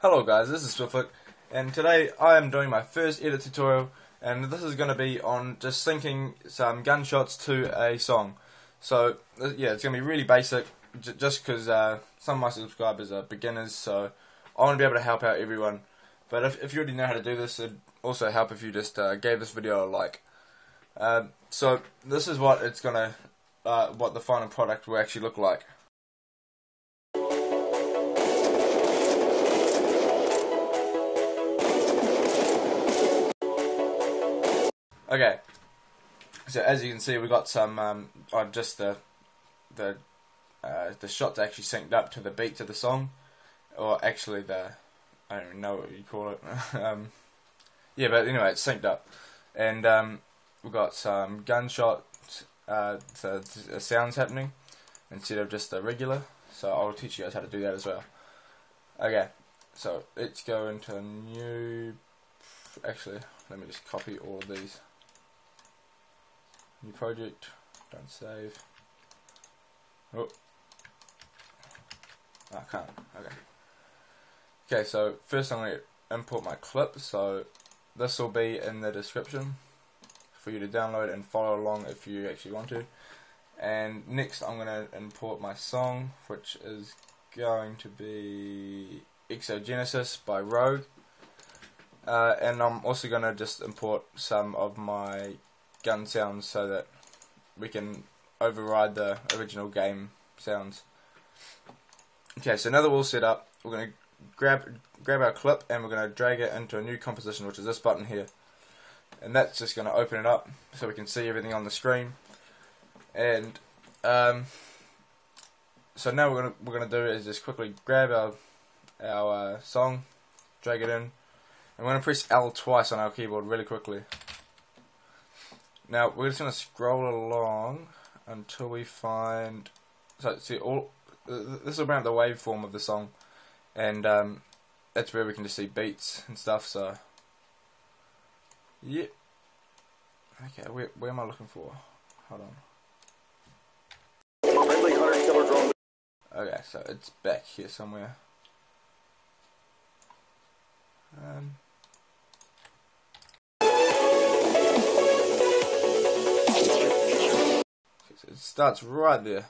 Hello guys, this is Swiftflikk, and today I am doing my first edit tutorial, and this is going to be on just syncing some gunshots to a song. So yeah, it's going to be really basic, just because some of my subscribers are beginners, so I want to be able to help out everyone. But if you already know how to do this, it'd also help if you just gave this video a like. So this is what it's gonna, what the final product will actually look like. Okay, so as you can see, we got some just the shots actually synced up to the beat of the song, or actually I don't even know what you call it. Yeah, but anyway, it's synced up, and we've got some gunshot sounds happening instead of just the regular. So I'll teach you guys how to do that as well. Okay, so let's go into new. Actually, let me just copy all of these. New project, don't save. Oh, I can't. Okay, so first I'm going to import my clip, so this will be in the description for you to download and follow along if you actually want to. And next I'm going to import my song, which is going to be Exogenesis by Rogue. And I'm also going to just import some of my gun sounds so that we can override the original game sounds. Okay, so now that we're all set up, we're going to grab our clip and we're going to drag it into a new composition, which is this button here, and that's just going to open it up so we can see everything on the screen. And so now what we're going to do is just quickly grab our song, drag it in, and we're going to press L twice on our keyboard really quickly. Now we're just going to scroll along until we find. So see, this will bring up the waveform of the song, and that's where we can just see beats and stuff. So yeah. Okay, where am I looking for? Hold on. Okay, so it's back here somewhere. It starts right there.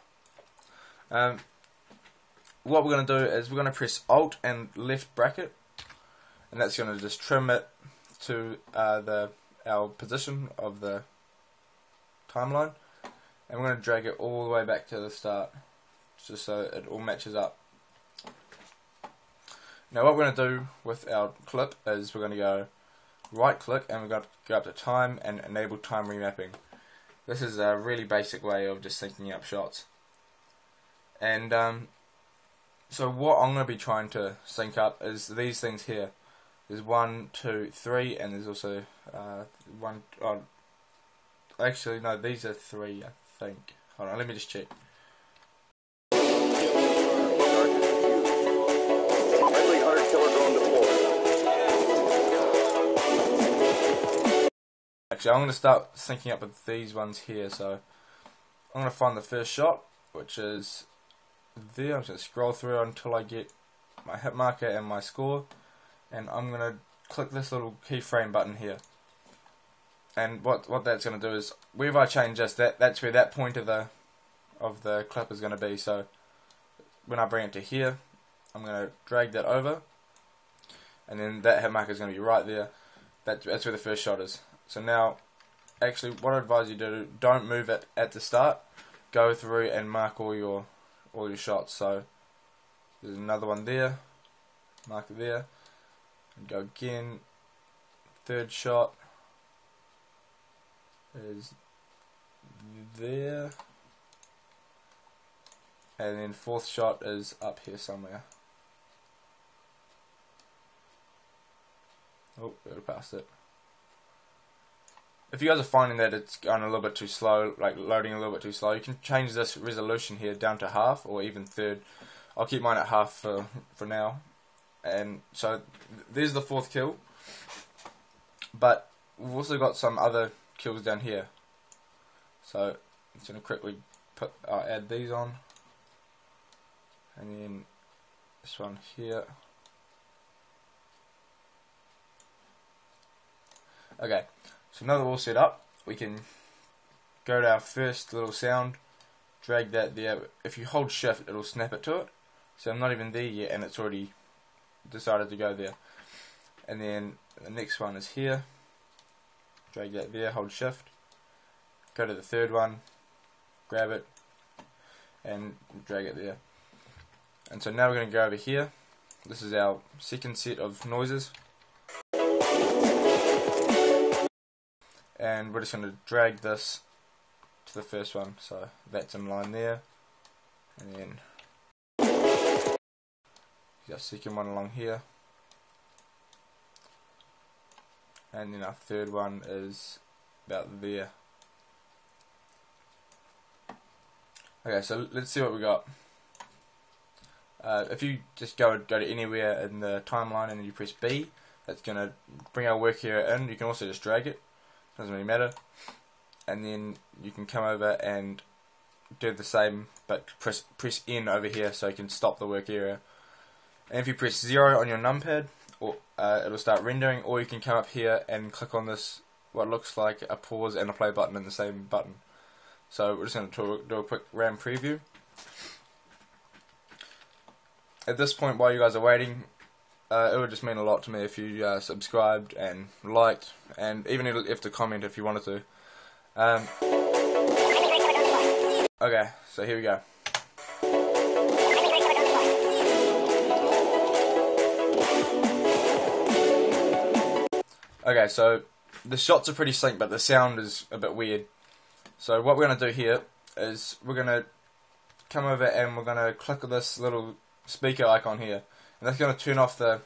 What we're going to do is we're going to press Alt and left bracket, and that's going to just trim it to our position of the timeline, and we're going to drag it all the way back to the start, just so it all matches up. Now what we're going to do with our clip is we're going to go right click and we're going to go up to time and enable time remapping. This is a really basic way of just syncing up shots. And so what I'm going to be trying to sync up is these things here. There's 1, 2, 3, and there's also one. Oh, actually, no, these are 3, I think. Hold on, let me just check. Actually, I'm going to start syncing up with these ones here. So I'm going to find the first shot, which is there. I'm just going to scroll through until I get my hit marker and my score, and I'm going to click this little keyframe button here. And what that's going to do is wherever I change this, that's where that point of the clip is going to be. So when I bring it to here, I'm going to drag that over, and then that hit marker is going to be right there. That's where the first shot is. So now, actually, what I advise you do, don't move it at the start. Go through and mark all your shots. So there's another one there, mark it there, and go again. Third shot is there, and then fourth shot is up here somewhere. Oh, go past it. If you guys are finding that it's going a little bit too slow, like loading a little bit too slow, you can change this resolution here down to half or even third. I'll keep mine at half for now. And so there's the fourth kill. But we've also got some other kills down here. So I'm just going to quickly add these on. And then this one here. Okay, so now that we're all set up, we can go to our first little sound, drag that there. If you hold shift, it'll snap it to it. So I'm not even there yet and it's already decided to go there. And then the next one is here, drag that there, hold shift, go to the third one, grab it and drag it there. And so now we're going to go over here. This is our second set of noises. And we're just going to drag this to the first one, so that's in line there. And then our second one along here. And then our third one is about there. Okay, so let's see what we got. If you just go to anywhere in the timeline and you press B, that's going to bring our work area in. You can also just drag it, doesn't really matter. And then you can come over and do the same, but press N over here so you can stop the work area. And if you press 0 on your numpad, it'll start rendering, or you can come up here and click on this, what looks like a pause and a play button in the same button. So we're just going to do a quick RAM preview. At this point, while you guys are waiting, it would just mean a lot to me if you subscribed and liked, and even if to comment if you wanted to. Okay, so here we go. Okay, so the shots are pretty synced, but the sound is a bit weird. So what we're going to do here is we're going to come over and we're going to click on this little speaker icon here, and that's going to turn off the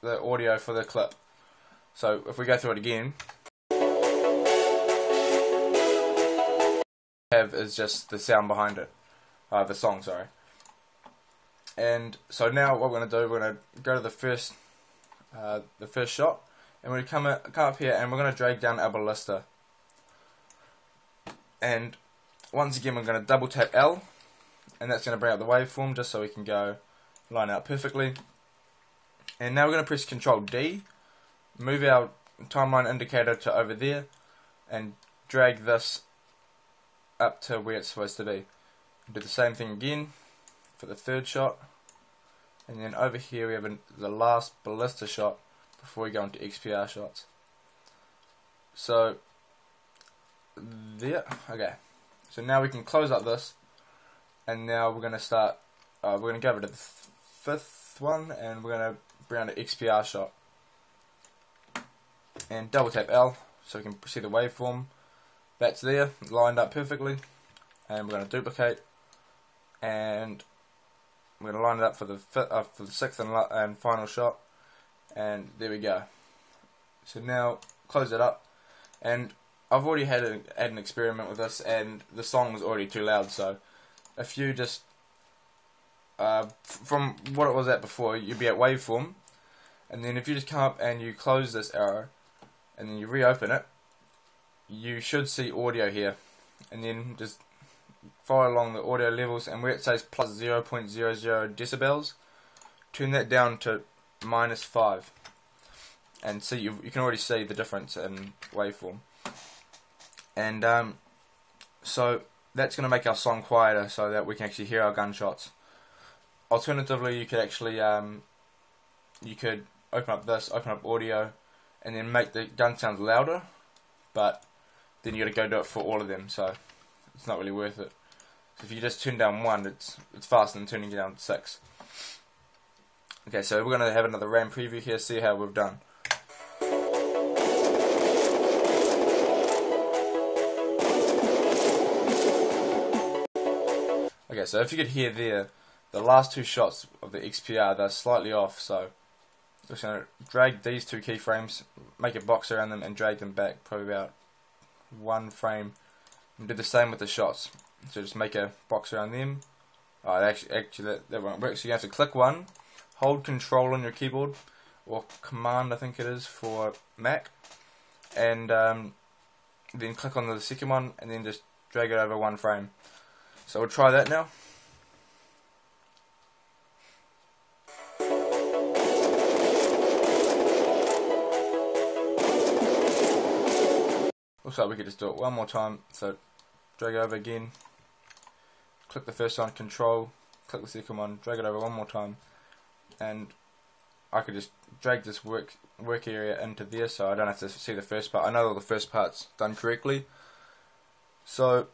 audio for the clip. So if we go through it again, have is just the sound behind it, the song, sorry. And so now what we're going to do, we're going to go to the first shot, and we're going to come up here and we're going to drag down our ballista. And once again we're going to double tap L, and that's going to bring up the waveform just so we can go line out perfectly. And now we're going to press Control D, move our timeline indicator to over there, and drag this up to where it's supposed to be. Do the same thing again for the third shot, and then over here we have the last ballista shot before we go into XPR shots. So there, okay. So now we can close up this, and now we're going to start. We're going to go over to the fifth one, and we're going to bring on the XPR shot, and double tap L so we can see the waveform. That's there, lined up perfectly, and we're going to duplicate, and we're going to line it up for the sixth and final shot, and there we go. So now close it up, and I've already had an experiment with this, and the song was already too loud. So if you just from what it was at before, you'd be at waveform, and then if you just come up and you close this arrow, and then you reopen it, you should see audio here, and then just follow along the audio levels, and where it says plus 0.00 decibels, turn that down to -5, and see you can already see the difference in waveform. And so that's going to make our song quieter so that we can actually hear our gunshots. Alternatively, you could actually you could open up this, open up audio, and then make the gun sounds louder, but then you got to go do it for all of them, so it's not really worth it. So if you just turn down 1, it's faster than turning it down 6. Okay, so we're going to have another RAM preview here, see how we've done. Okay, so if you could hear there, the last 2 shots of the XPR, they're slightly off, so I'm just going to drag these 2 keyframes, make a box around them, and drag them back probably about 1 frame, and do the same with the shots. So just make a box around them. Actually that won't work, so you have to click 1, hold Control on your keyboard, or Command I think it is for Mac, and then click on the second one, and then just drag it over 1 frame. So we'll try that now. looks like we could just do it one more time. So drag it over again, click the first one, control, click the second one, drag it over one more time, and I could just drag this work area into there, so I don't have to see the first part. I know all the first part's done correctly. So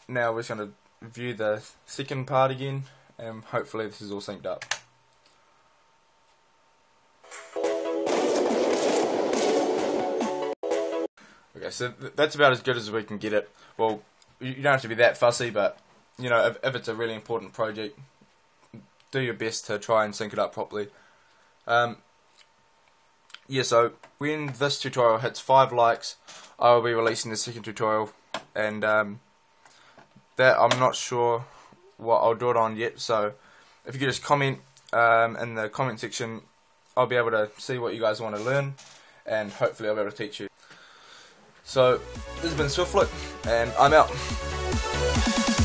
now we're just going to view the second part again, and hopefully this is all synced up. Okay, so that's about as good as we can get it. Well, you don't have to be that fussy, but you know, if it's a really important project, do your best to try and sync it up properly. Yeah, so when this tutorial hits 5 likes, I will be releasing the second tutorial, and that I'm not sure what I'll do it on yet, so if you could just comment in the comment section, I'll be able to see what you guys want to learn, and hopefully I'll be able to teach you. So, this has been Swiftflikk, and I'm out.